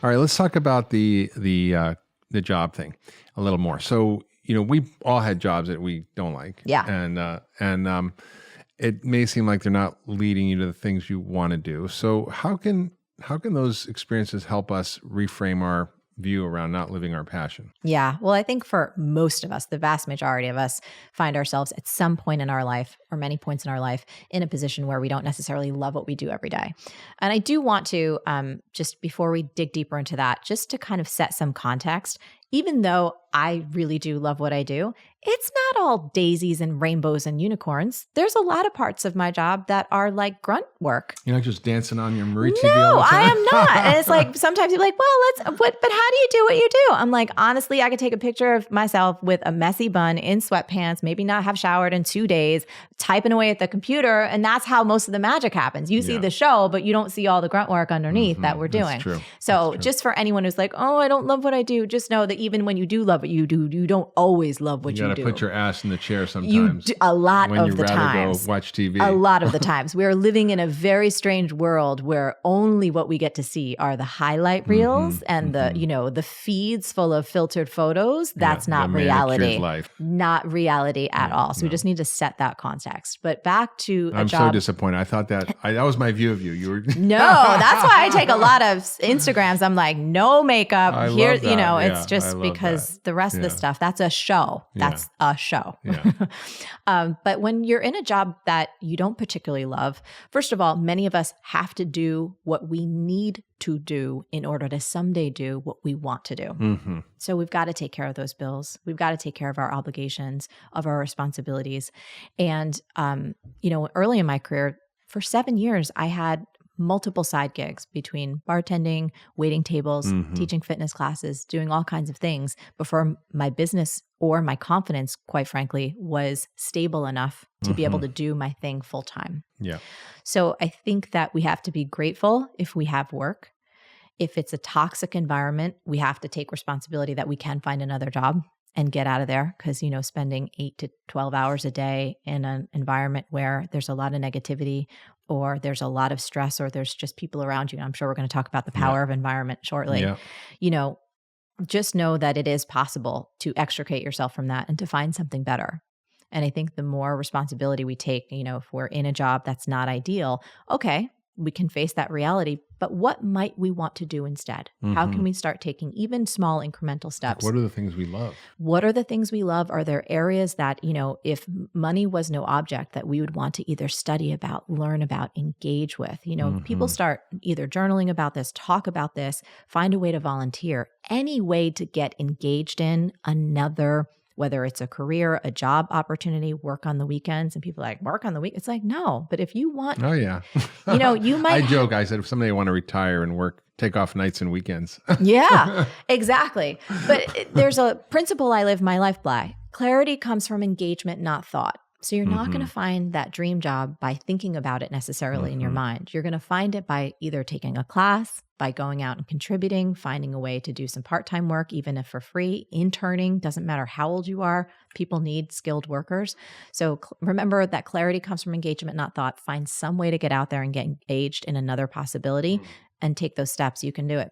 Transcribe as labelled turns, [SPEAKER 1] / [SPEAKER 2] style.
[SPEAKER 1] All right, let's talk about the job thing a little more. So, we all had jobs that we don't like.
[SPEAKER 2] Yeah.
[SPEAKER 1] And it may seem like they're not leading you to the things you want to do. So how can those experiences help us reframe our view around not living our passion?
[SPEAKER 2] Yeah. Well, I think for most of us, the vast majority of us find ourselves at some point in our life or many points in our life in a position where we don't necessarily love what we do every day. And I do want to, just before we dig deeper into that, just to kind of set some context, even though I really do love what I do, it's not all daisies and rainbows and unicorns. There's a lot of parts of my job that are like grunt work.
[SPEAKER 1] You're not just dancing on your Marie TV
[SPEAKER 2] No,
[SPEAKER 1] all the time?
[SPEAKER 2] I am not. And it's like, sometimes you're like, well, but how do you do what you do? I'm like, honestly, I could take a picture of myself with a messy bun in sweatpants, maybe not have showered in 2 days, typing away at the computer. And that's how most of the magic happens. You see the show, but you don't see all the grunt work underneath that we're doing.
[SPEAKER 1] That's true.
[SPEAKER 2] So just for anyone who's like, oh, I don't love what I do, just know that even when you do love what you do, you don't always love what you do.
[SPEAKER 1] You got to put your ass in the chair sometimes.
[SPEAKER 2] A lot
[SPEAKER 1] when
[SPEAKER 2] of the
[SPEAKER 1] rather
[SPEAKER 2] times.
[SPEAKER 1] Go watch TV.
[SPEAKER 2] A lot of the times. We are living in a very strange world where only what we get to see are the highlight reels and the feeds full of filtered photos. That's not reality.
[SPEAKER 1] Life.
[SPEAKER 2] Not reality at all. So we just need to set that context. But back to
[SPEAKER 1] I'm
[SPEAKER 2] job.
[SPEAKER 1] so disappointed. I thought that was my view of you. You were
[SPEAKER 2] No, that's why I take a lot of Instagrams. I'm like, no makeup.
[SPEAKER 1] I
[SPEAKER 2] Here,
[SPEAKER 1] love that.
[SPEAKER 2] it's just because the rest of the stuff, that's a show. That's a show.
[SPEAKER 1] Yeah.
[SPEAKER 2] But when you're in a job that you don't particularly love, first of all, many of us have to do what we need to do in order to someday do what we want to do.
[SPEAKER 1] Mm-hmm.
[SPEAKER 2] So we've got to take care of those bills. We've got to take care of our obligations, of our responsibilities. And, early in my career, for 7 years, I had multiple side gigs between bartending, waiting tables, teaching fitness classes, doing all kinds of things before my business or my confidence, quite frankly, was stable enough to be able to do my thing full time.
[SPEAKER 1] Yeah.
[SPEAKER 2] So I think that we have to be grateful if we have work. If it's a toxic environment, we have to take responsibility that we can find another job and get out of there, because, spending 8 to 12 hours a day in an environment where there's a lot of negativity or there's a lot of stress or there's just people around you. And I'm sure we're going to talk about the power of environment shortly.
[SPEAKER 1] Yeah.
[SPEAKER 2] Just know that it is possible to extricate yourself from that and to find something better. And I think the more responsibility we take, if we're in a job that's not ideal, okay, we can face that reality, but what might we want to do instead? How can we start taking even small incremental steps?
[SPEAKER 1] What are the things we love?
[SPEAKER 2] What are the things we love? Are there areas that, if money was no object, that we would want to either study about, learn about, engage with? People start either journaling about this, talk about this, find a way to volunteer, any way to get engaged in another, whether it's a career, a job opportunity, work on the weekends. And people are like, work on the week? It's like, no, but if you want,
[SPEAKER 1] oh yeah,
[SPEAKER 2] you might.
[SPEAKER 1] I joke. I said, if someday I want to retire and take off nights and weekends.
[SPEAKER 2] Yeah, exactly. But there's a principle I live my life by. Clarity comes from engagement, not thought. So you're not going to find that dream job by thinking about it necessarily in your mind. You're going to find it by either taking a class, by going out and contributing, finding a way to do some part-time work, even if for free, interning, doesn't matter how old you are. People need skilled workers. So remember that clarity comes from engagement, not thought. Find some way to get out there and get engaged in another possibility and take those steps. You can do it.